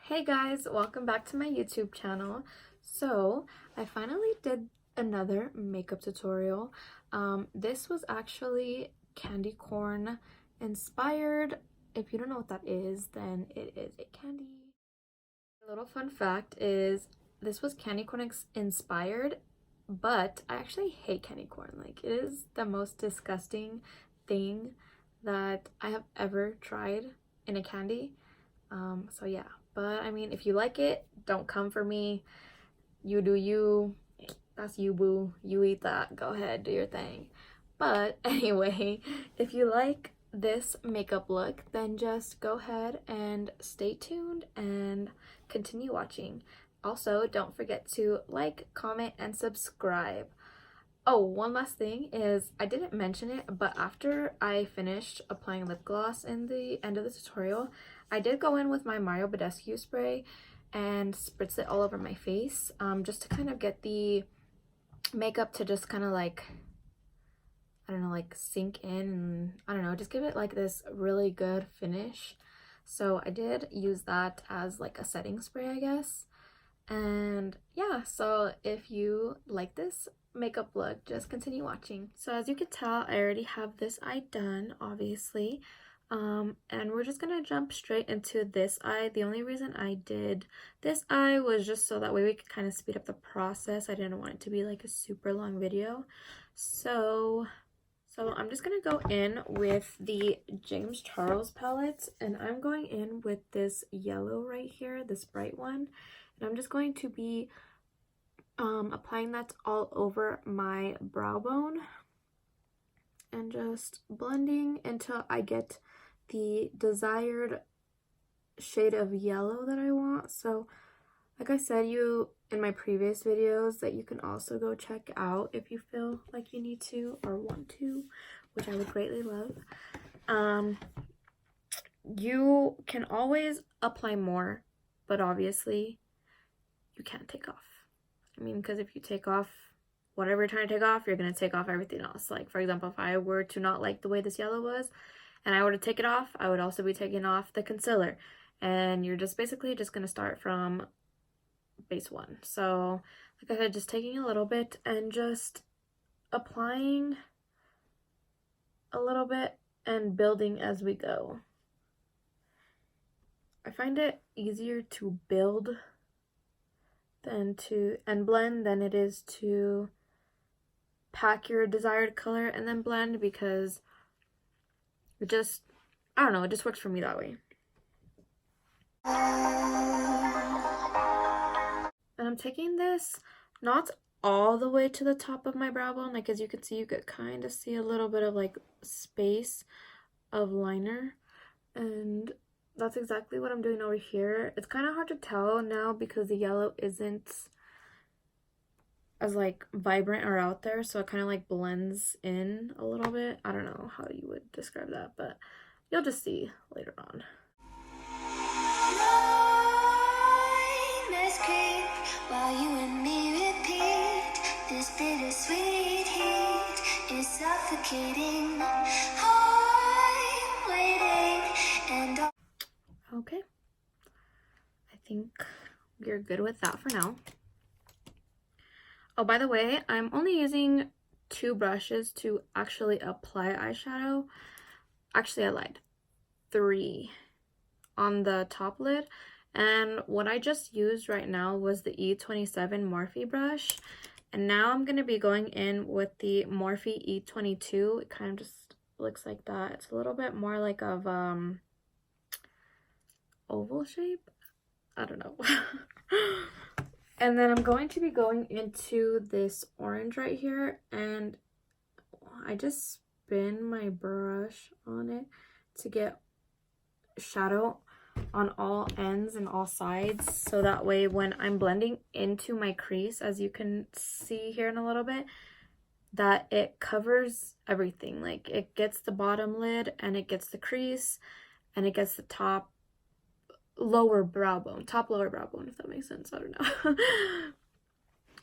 Hey guys, welcome back to my YouTube channel. So I finally did another makeup tutorial. This was actually candy corn inspired. If you don't know what that is, then it is a candy. A little fun fact is this was candy corn inspired, but I actually hate candy corn. Like, it is the most disgusting thing that I have ever tried in a candy. So yeah, but I mean, if you like it, don't come for me. You do you. That's you, boo. You eat that. Go ahead, do your thing. But anyway, if you like this makeup look, then just go ahead and stay tuned and continue watching. Also, don't forget to like, comment, and subscribe. Oh, one last thing is, I didn't mention it, but after I finished applying lip gloss in the end of the tutorial, I did go in with my Mario Badescu spray and spritz it all over my face, just to kind of get the makeup to just kind of like, I don't know, like sink in, and I don't know, just give it like this really good finish. So I did use that as like a setting spray, I guess. And yeah, so if you like this makeup look, just continue watching. So as you can tell, I already have this eye done, obviously. And we're just gonna jump straight into this eye. The only reason I did this eye was just so that way we could kind of speed up the process. I didn't want it to be like a super long video. So I'm just gonna go in with the James Charles palette, and I'm going in with this yellow right here, this bright one. And I'm just going to be applying that all over my brow bone and just blending until I get the desired shade of yellow that I want. So like I said in my previous videos, that you can also go check out if you feel like you need to or want to, which I would greatly love. You can always apply more, but obviously you can't take off. I mean, because if you take off whatever you're trying to take off, you're going to take off everything else. Like, for example, if I were to not like the way this yellow was and I were to take it off, I would also be taking off the concealer. And you're just basically just going to start from base one. So, like I said, just taking a little bit and just applying a little bit and building as we go. I find it easier to build and blend than it is to pack your desired color and then blend, because it just, I don't know, it just works for me that way. And I'm taking this not all the way to the top of my brow bone. Like, as you can see, you could kind of see a little bit of like space of liner, and that's exactly what I'm doing over here. It's kind of hard to tell now because the yellow isn't as like vibrant or out there, so it kind of like blends in a little bit. I don't know how you would describe that, but you'll just see later on. While you and me repeat, this bittersweet heat is suffocating. I'm waiting and okay, I think we're good with that for now. Oh, by the way, I'm only using 2 brushes to actually apply eyeshadow. Actually, I lied. 3 on the top lid. And what I just used right now was the E27 Morphe brush. And now I'm going to be going in with the Morphe E22. It kind of just looks like that. It's a little bit more like of oval shape. I don't know. And then I'm going to be going into this orange right here, and I just spin my brush on it to get shadow on all ends and all sides, so that way when I'm blending into my crease, as you can see here in a little bit, that it covers everything. Like, it gets the bottom lid and it gets the crease and it gets the top lower brow bone, if that makes sense. I don't know.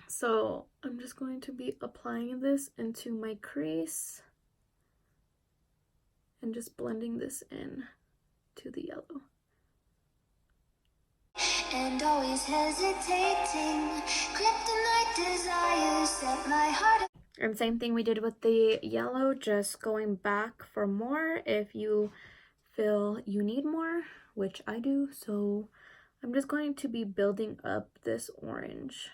So I'm just going to be applying this into my crease and just blending this in to the yellow. and always hesitating. Kryptonite desires set my heart. And same thing we did with the yellow, just going back for more if you feel you need more, which I do. So I'm just going to be building up this orange.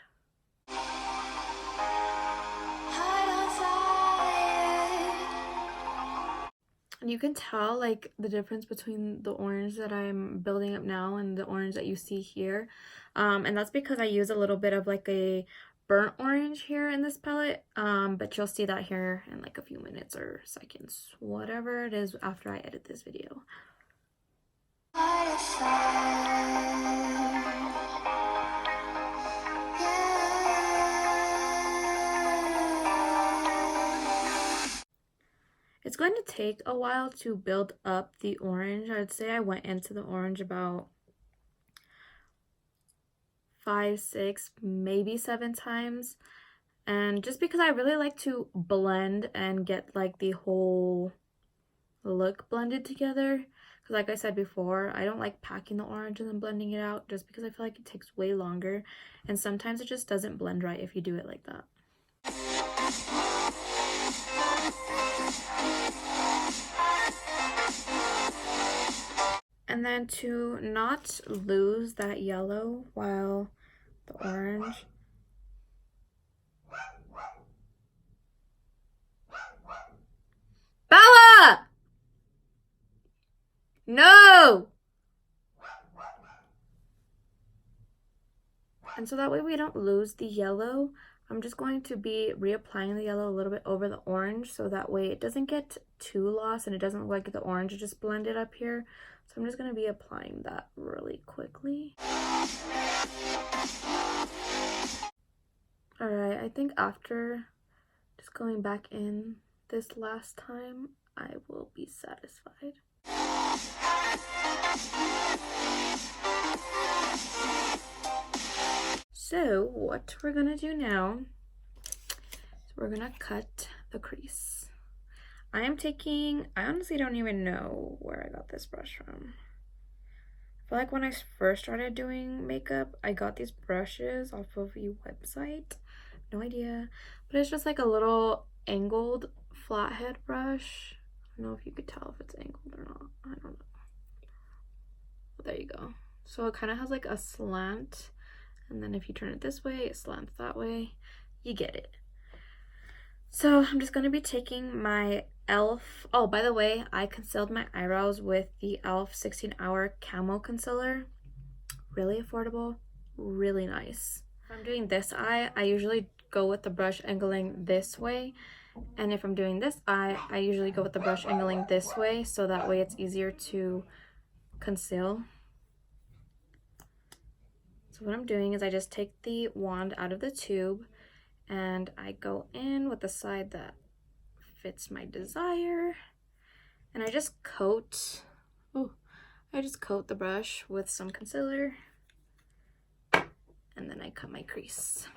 And you can tell like the difference between the orange that I'm building up now and the orange that you see here. And that's because I use a little bit of like a burnt orange here in this palette, but you'll see that here in like a few minutes or seconds, whatever it is after I edit this video. It's going to take a while to build up the orange. I'd say I went into the orange about 5, 6, maybe 7 times. And just because I really like to blend and get like the whole look blended together. Because like I said before, I don't like packing the orange and then blending it out just because I feel like it takes way longer. And sometimes it just doesn't blend right if you do it like that. And then to not lose that yellow while the orange. Bella! No! And so that way we don't lose the yellow, I'm just going to be reapplying the yellow a little bit over the orange so that way it doesn't get too lost and it doesn't look like the orange is just blended up here. So I'm just going to be applying that really quickly. Alright, I think after just going back in this last time, I will be satisfied. So what we're gonna do now is we're gonna cut the crease. I honestly don't even know where I got this brush from. I feel like when I first started doing makeup, I got these brushes off of a website. No idea. But it's just like a little angled flathead brush. I don't know if you could tell if it's angled or not. I don't know. But there you go. So it kind of has like a slant. And then if you turn it this way, it slants that way. You get it. So I'm just going to be taking my e.l.f. Oh, by the way, I concealed my eyebrows with the e.l.f. 16-hour Camo concealer. Really affordable, really nice. If I'm doing this eye, I usually go with the brush angling this way. And if I'm doing this eye, I usually go with the brush angling this way, so that way it's easier to conceal. So what I'm doing is I just take the wand out of the tube and I go in with the side that fits my desire. And I just coat, the brush with some concealer. And then I cut my crease.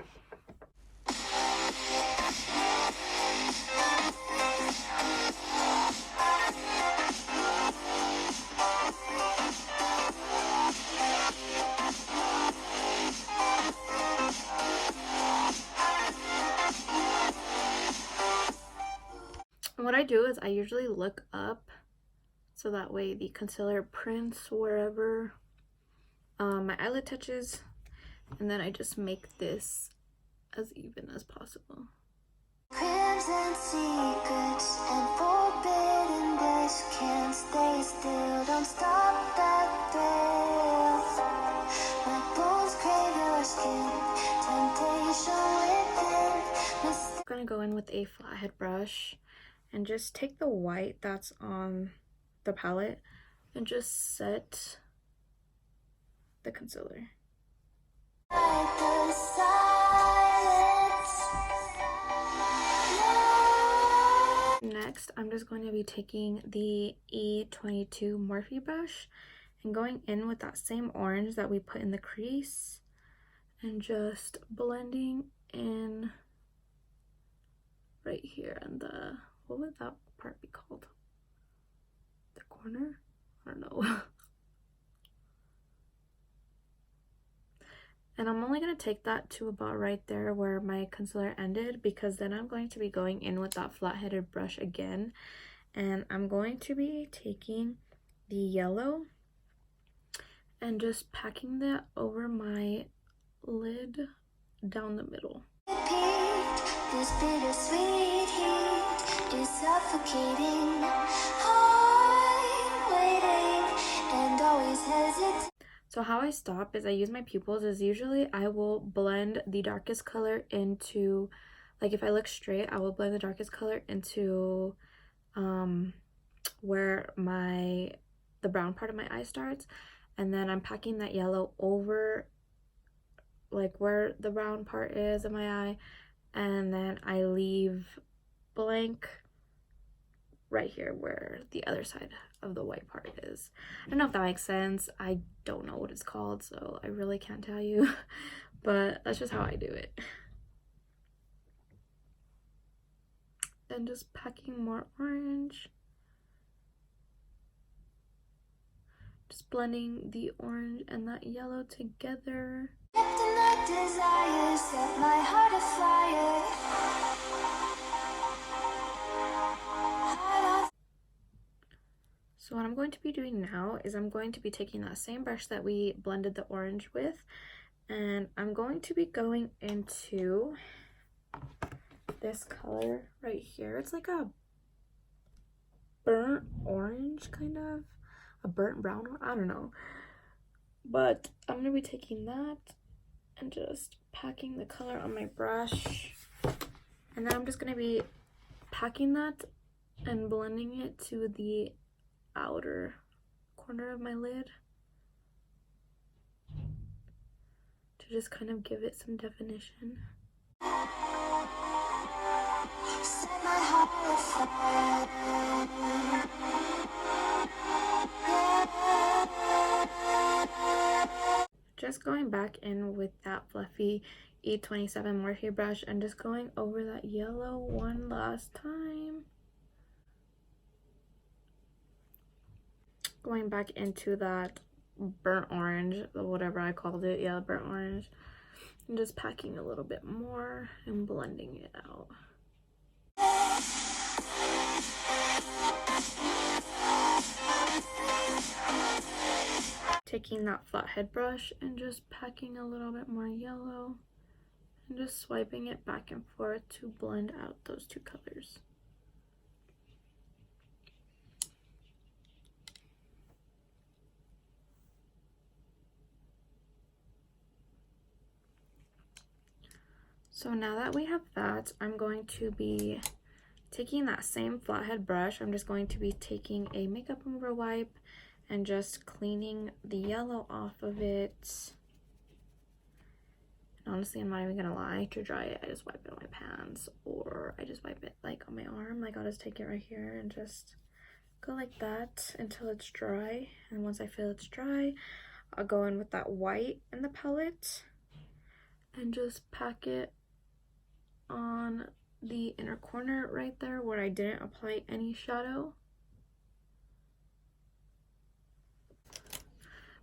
And what I do is I usually look up so that way the concealer prints wherever my eyelid touches, and then I just make this as even as possible. Crimson secrets and forbidden bliss can't stay still. Don't stop that thrill. My bones crave your skin. Temptation within. I'm gonna go in with a flathead brush and just take the white that's on the palette and just set the concealer. Next, I'm just going to be taking the E22 Morphe brush and going in with that same orange that we put in the crease and just blending in right here in the, what would that part be called? The corner? I don't know. And I'm only going to take that to about right there where my concealer ended, because then I'm going to be going in with that flat-headed brush again. And I'm going to be taking the yellow and just packing that over my lid down the middle. This bittersweet heat is suffocating. I'm waiting and always hesitating. So how I stop is I use my pupils. Is usually I will blend the darkest color into, like if I look straight, I will blend the darkest color into where the brown part of my eye starts, and then I'm packing that yellow over like where the brown part is of my eye, and then I leave blank right here where the other side of the white part is. I don't know if that makes sense. I don't know what it's called, so I really can't tell you, but that's just how I do it. Then just packing more orange. Just blending the orange and that yellow together. Kryptonite desire set my heart afire. So what I'm going to be doing now is I'm going to be taking that same brush that we blended the orange with, and I'm going to be going into this color right here. It's like a burnt orange, kind of a burnt brown, I don't know, but I'm going to be taking that and just packing the color on my brush, and then I'm just going to be packing that and blending it to the outer corner of my lid to just kind of give it some definition. Set my heart afire. Just going back in with that fluffy E27 Morphe brush and just going over that yellow one last time. Going back into that burnt orange, whatever I called it, yeah, burnt orange, and just packing a little bit more and blending it out. Taking that flathead brush and just packing a little bit more yellow and just swiping it back and forth to blend out those two colors. So now that we have that, I'm going to be taking that same flathead brush. I'm just going to be taking a makeup remover wipe and just cleaning the yellow off of it. And honestly, I'm not even gonna lie, to dry it, I just wipe it on my pants, or I just wipe it like on my arm. Like I'll just take it right here and just go like that until it's dry. And once I feel it's dry, I'll go in with that white in the palette and just pack it on the inner corner right there where I didn't apply any shadow.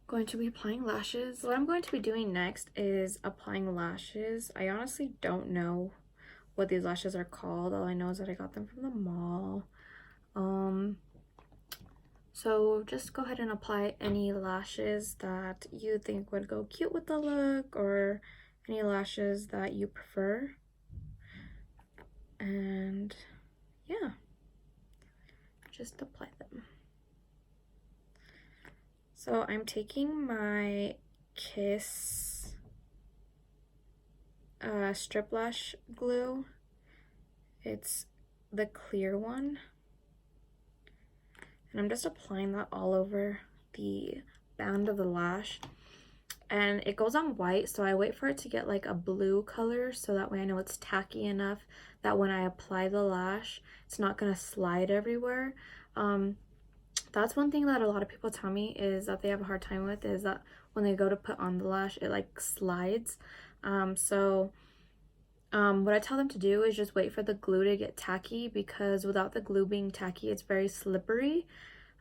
Going to be applying lashes. What I'm going to be doing next is applying lashes. I honestly don't know what these lashes are called. All I know is that I got them from the mall. So just go ahead and apply any lashes that you think would go cute with the look, or any lashes that you prefer. And yeah, just apply them. So I'm taking my Kiss strip lash glue. It's the clear one. And I'm just applying that all over the band of the lash. And it goes on white, so I wait for it to get like a blue color, so that way I know it's tacky enough that when I apply the lash, it's not gonna slide everywhere. That's one thing that a lot of people tell me is that they have a hard time with, is that when they go to put on the lash, it like slides. What I tell them to do is just wait for the glue to get tacky, because without the glue being tacky, it's very slippery,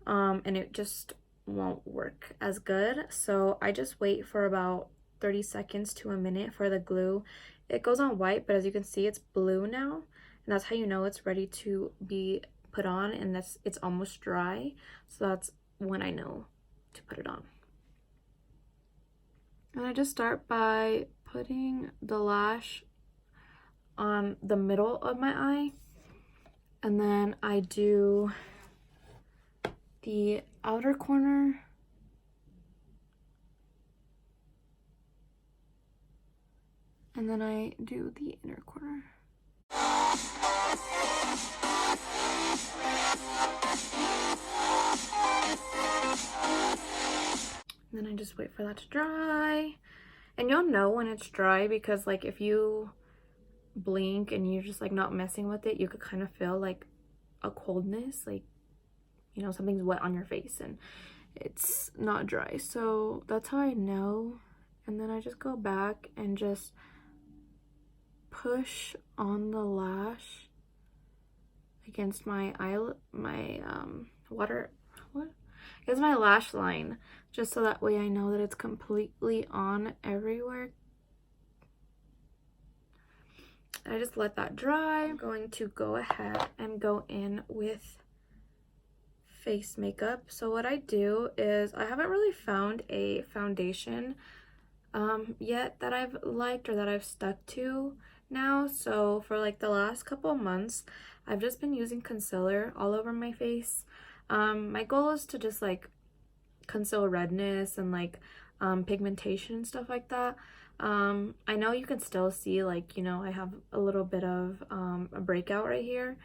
and it just won't work as good. So I just wait for about 30 seconds to a minute for the glue. It goes on white, but as you can see, it's blue now, and that's how you know it's ready to be put on, and it's almost dry, so that's when I know to put it on. And I just start by putting the lash on the middle of my eye, and then I do the outer corner, and then I do the inner corner. And then I just wait for that to dry. And you'll know when it's dry because like if you blink and you're just like not messing with it, you could kind of feel like a coldness, like, you know, something's wet on your face and it's not dry. So that's how I know. And then I just go back and just push on the lash against my against my lash line, just so that way I know that it's completely on everywhere. I just let that dry. I'm going to go ahead and go in with face makeup. So what I do is, I haven't really found a foundation yet that I've liked or that I've stuck to now. So for like the last couple months, I've just been using concealer all over my face. My goal is to just like conceal redness and like pigmentation and stuff like that. I know you can still see, like, you know, I have a little bit of a breakout right here.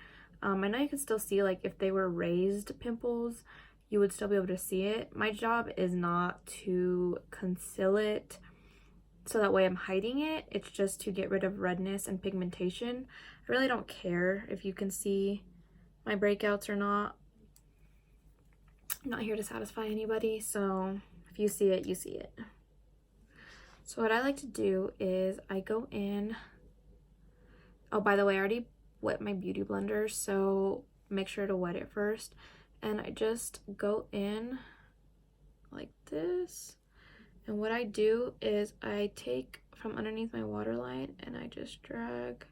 I know you can still see, like, if they were raised pimples, you would still be able to see it. My job is not to conceal it so that way I'm hiding it. It's just to get rid of redness and pigmentation. I really don't care if you can see my breakouts or not. I'm not here to satisfy anybody, so if you see it, you see it. So what I like to do is I go in. Oh, by the way, I already wet my beauty blender, so make sure to wet it first. And I just go in like this. And what I do is I take from underneath my waterline and I just drag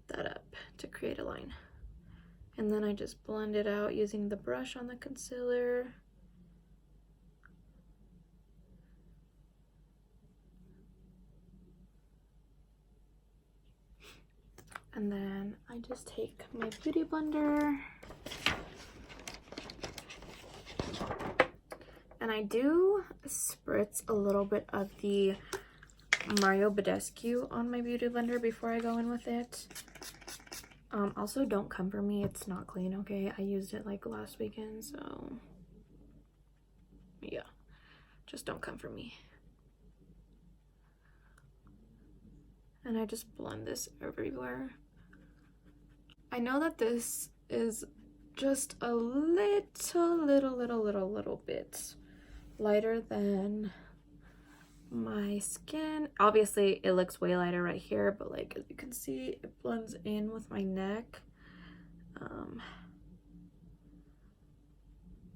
that up to create a line. And then I just blend it out using the brush on the concealer. And then I just take my beauty blender and I do spritz a little bit of the Mario Badescu on my beauty blender before I go in with it. Also, don't come for me, it's not clean, okay? I used it like last weekend, so yeah, just don't come for me. And I just blend this everywhere. I know that this is just a little bit lighter than my skin. Obviously it looks way lighter right here, but like as you can see, it blends in with my neck.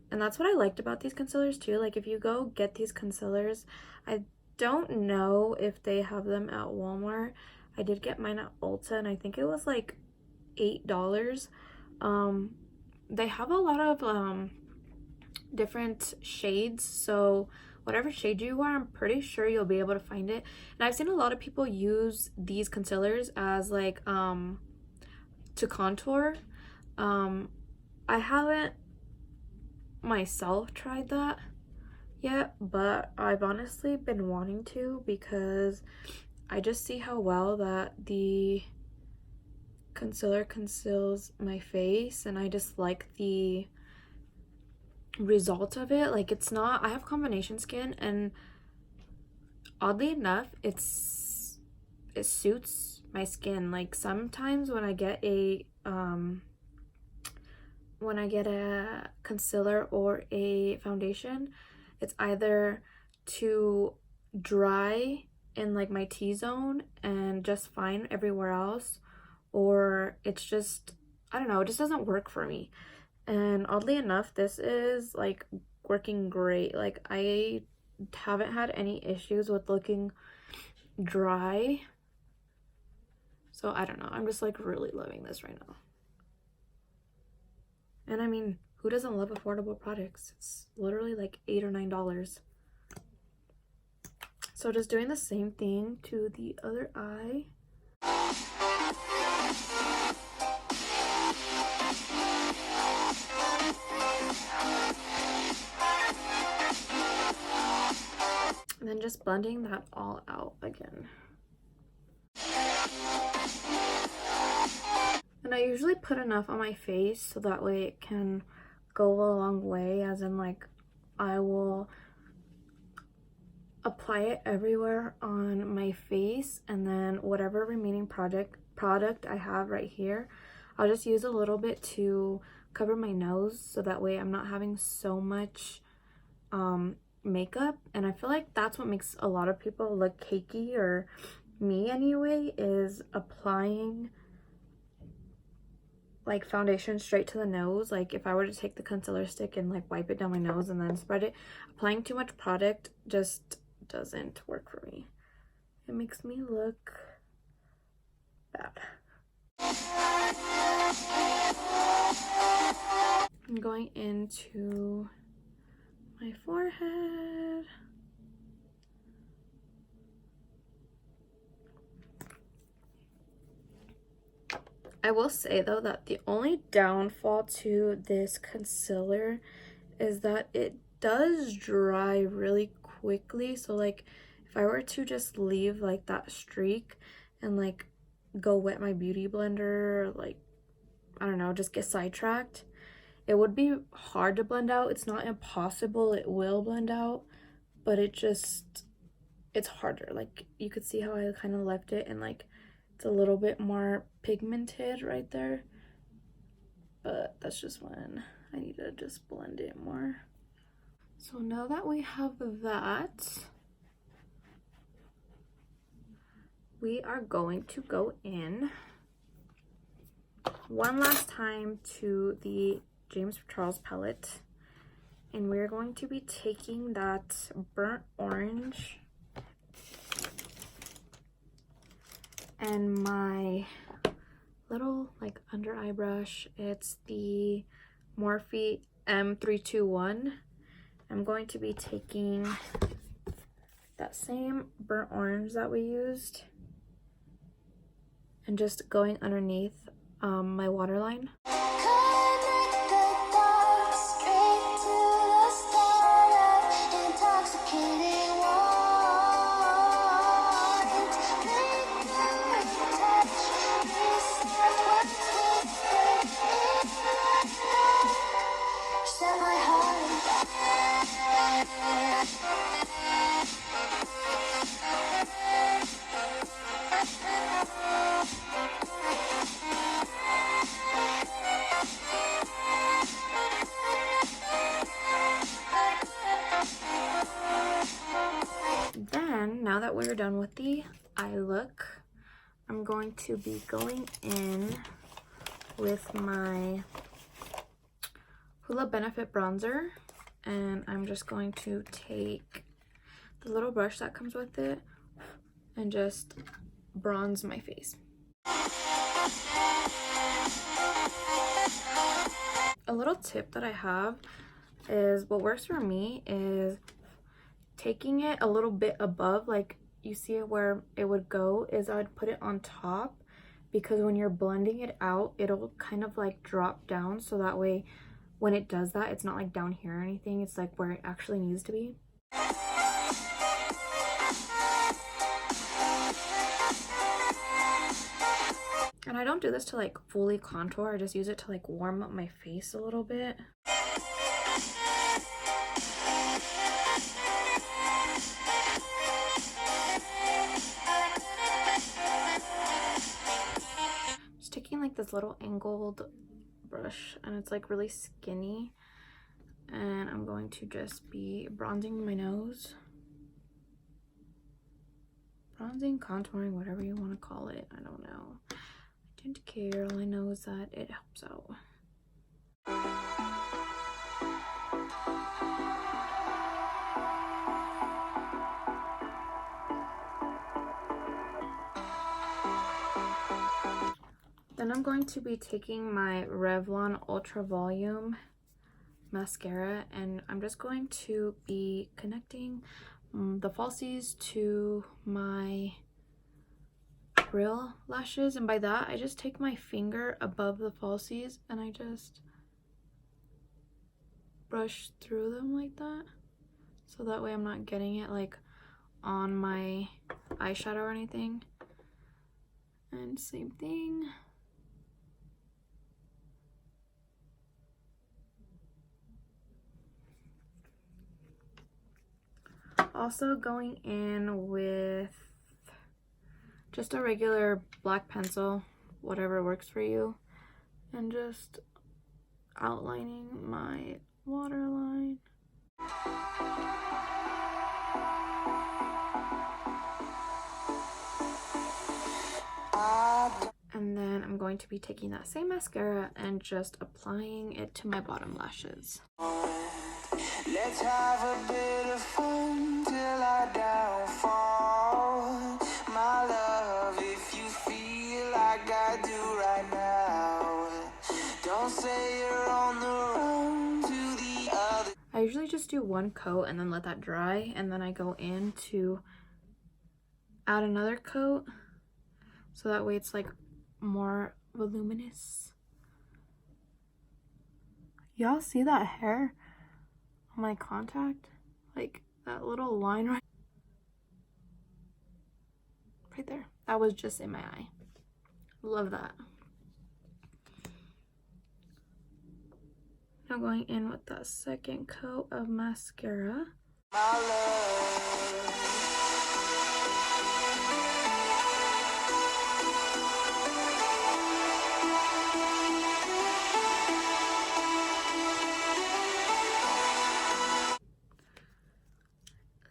And that's what I liked about these concealers too. Like if you go get these concealers, I don't know if they have them at Walmart. I did get mine at Ulta and I think it was like $8. They have a lot of different shades, so whatever shade you are, I'm pretty sure you'll be able to find it. And I've seen a lot of people use these concealers as like to contour. I haven't myself tried that yet, but I've honestly been wanting to because I just see how well that the concealer conceals my face, and I just like the result of it. Like it's not, I have combination skin and oddly enough it suits my skin. Like sometimes when I get a concealer or a foundation, it's either too dry in like my T-zone and just fine everywhere else, or it's just, I don't know, it just doesn't work for me. And oddly enough, this is like working great. Like I haven't had any issues with looking dry. So I don't know. I'm just like really loving this right now. And I mean, who doesn't love affordable products? It's literally like $8 or $9. So just doing the same thing to the other eye. And then just blending that all out again. And I usually put enough on my face so that way it can go a long way, as in like I will apply it everywhere on my face, and then whatever remaining product I have right here, I'll just use a little bit to cover my nose so that way I'm not having so much makeup. And I feel like that's what makes a lot of people look cakey, or me anyway, is applying like foundation straight to the nose. Like if I were to take the concealer stick and like wipe it down my nose and then spread it, applying too much product just doesn't work for me. It makes me look bad. I'm going into my forehead. I will say though that the only downfall to this concealer is that it does dry really quickly. So like if I were to just leave like that streak and like go wet my beauty blender, like I don't know, just get sidetracked, it would be hard to blend out. It's not impossible, it will blend out, but it's harder. Like you could see how I kind of left it, and like it's a little bit more pigmented right there, but that's just when I need to just blend it more. So now that we have that, we are going to go in one last time to the James Charles palette, and we're going to be taking that burnt orange and my little like under eye brush. It's the Morphe M321. I'm going to be taking that same burnt orange that we used and just going underneath my waterline. Connect the dots straight to the start of intoxicating wine. Make the touch, restart what's whispered in the night. Set my heart on Then, now that we're done with the eye look, I'm going to be going in with my Hoola Benefit bronzer, and I'm just going to take the little brush that comes with it and just bronze my face. A little tip that I have is, what works for me is taking it a little bit above, like you see it where it would go, is I would put it on top, because when you're blending it out, it'll kind of like drop down, so that way when it does that, it's not like down here or anything, it's like where it actually needs to be. And I don't do this to like fully contour, I just use it to like warm up my face a little bit. Just taking like this little angled brush, and it's like really skinny, and I'm going to just be bronzing my nose. Bronzing, contouring, whatever you want to call it, I don't know. I don't care, all I know is that it helps out. then I'm going to be taking my Revlon Ultra Volume mascara, and I'm just going to be connecting the falsies to my real lashes, and by that I just take my finger above the falsies and I just brush through them like that, so that way I'm not getting it like on my eyeshadow or anything. And same thing. Also going in with just a regular black pencil, whatever works for you, and just outlining my waterline. And then I'm going to be taking that same mascara and just applying it to my bottom lashes. Let's have a bit of fun till I downfall. My love, if you feel like I do right now, don't say you're on the run to the other. I usually just do one coat and then let that dry, and then I go in to add another coat, so that way it's like more voluminous. Y'all see that hair on my contact? Like that little line right there. That was just in my eye. Love that. Now going in with that second coat of mascara. My love.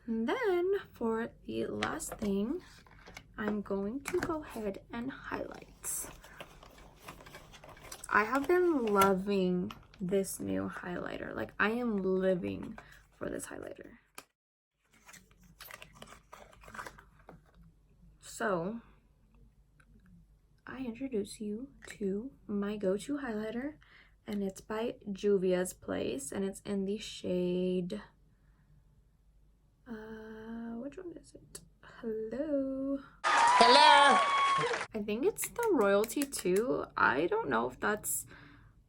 And then for the last thing, I'm going to go ahead and highlight. I have been loving this new highlighter. Like, I am living for this highlighter. So, I introduce you to my go-to highlighter, and it's by Juvia's Place, and it's in the shade... which one is it? Hello. I think it's the Royalty 2. I don't know if that's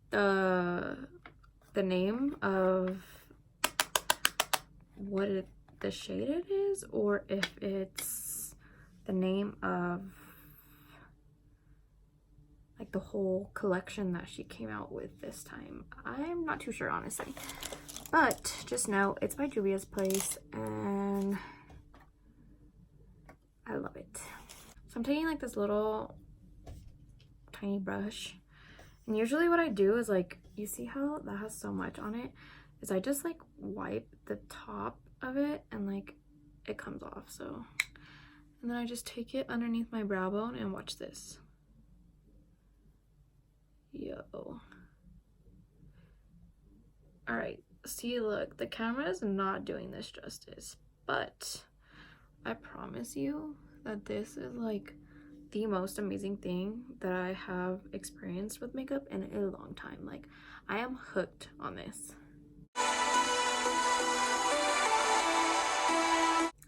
the name of what the shade it is, or if it's the name of like the whole collection that she came out with this time. I'm not too sure, honestly. But just know it's by Juvia's Place, and I love it. So I'm taking like this little tiny brush, and usually what I do is, like, you see how that has so much on it, is I just like wipe the top of it and like it comes off. So, and then I just take it underneath my brow bone and watch this. Yo. All right. See, look, the camera is not doing this justice, but I promise you that this is like the most amazing thing that I have experienced with makeup in a long time. Like, I am hooked on this. Oh,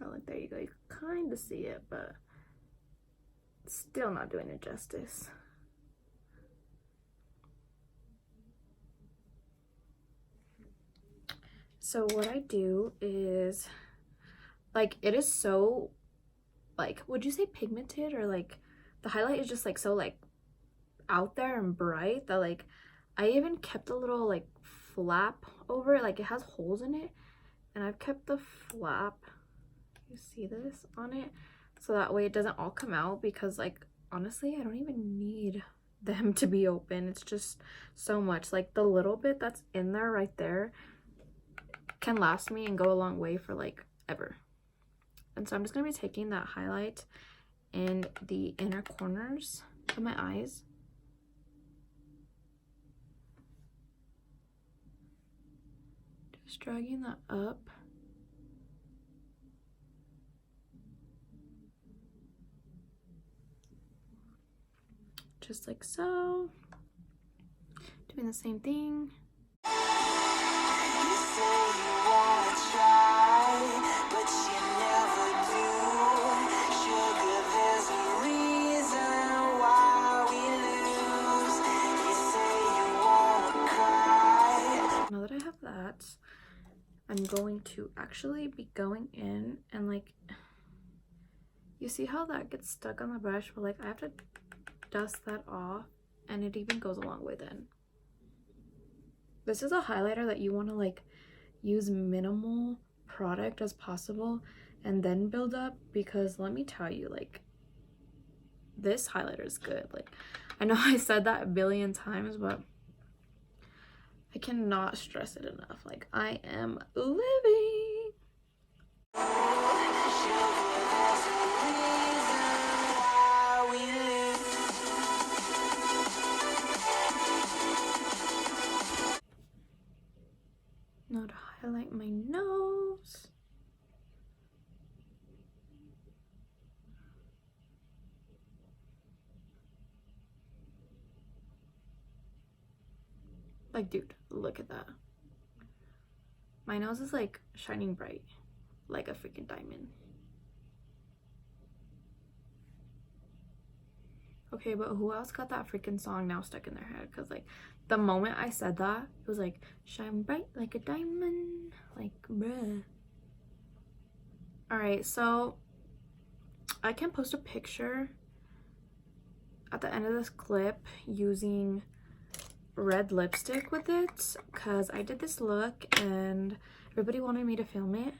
look, there you go. You can kind of see it, but still not doing it justice. So what I do is, like, it is so, like, would you say pigmented, or like the highlight is just like so like out there and bright that like I even kept a little like flap over it. Like, it has holes in it, and I've kept the flap, you see this on it, so that way it doesn't all come out, because like honestly I don't even need them to be open. It's just so much, like the little bit that's in there right there can last me and go a long way for like ever. And so I'm just going to be taking that highlight in the inner corners of my eyes. Just dragging that up. just like so. Doing the same thing. You say you wanna try, but you never do. Sugar, there's a reason why we lose. You say you wanna cry. Now that I have that, I'm going to actually be going in and like, you see how that gets stuck on the brush? Well, like I have to dust that off, and it even goes a long way then. This is a highlighter that you want to like use minimal product as possible and then build up, because let me tell you, like, this highlighter is good. Like, I know I said that a billion times, but I cannot stress it enough. Like, I am living. Now to highlight my nose. Like, dude, look at that. My nose is like shining bright like a freaking diamond. Okay, but who else got that freaking song now stuck in their head? Because like the moment I said that, it was like shine bright like a diamond. Like, bruh. Alright, so I can post a picture at the end of this clip using red lipstick with it, because I did this look and everybody wanted me to film it,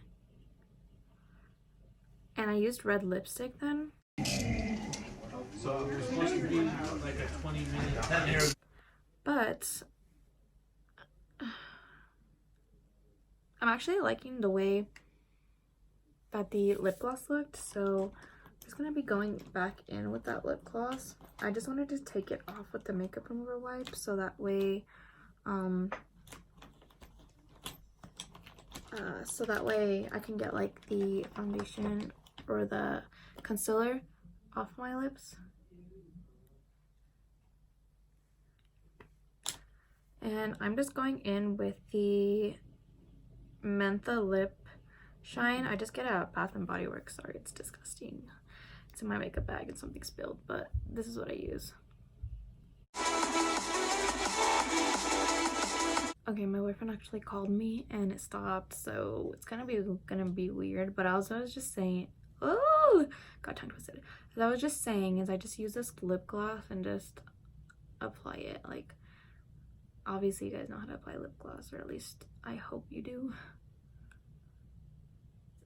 and I used red lipstick then. So it was supposed to be like a 20-minute. But I'm actually liking the way that the lip gloss looked, so I'm just gonna be going back in with that lip gloss. I just wanted to take it off with the makeup remover wipe, so that way I can get like the foundation or the concealer off my lips. And I'm just going in with the Mentha Lip Shine. I just get it at Bath and Body Works. Sorry, it's disgusting. It's in my makeup bag and something spilled, but this is what I use. Okay, my boyfriend actually called me and it stopped, so it's gonna be weird. But I was just saying, oh, got tongue twisted. As I was just saying, is I just use this lip gloss and just apply it. Like, obviously you guys know how to apply lip gloss, or at least I hope you do.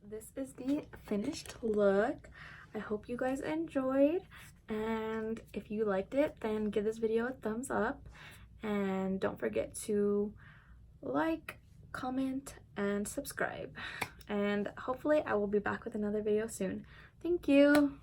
This is the finished look. I hope you guys enjoyed, and if you liked it, then give this video a thumbs up, and don't forget to like, comment, and subscribe. And hopefully I will be back with another video soon. Thank you.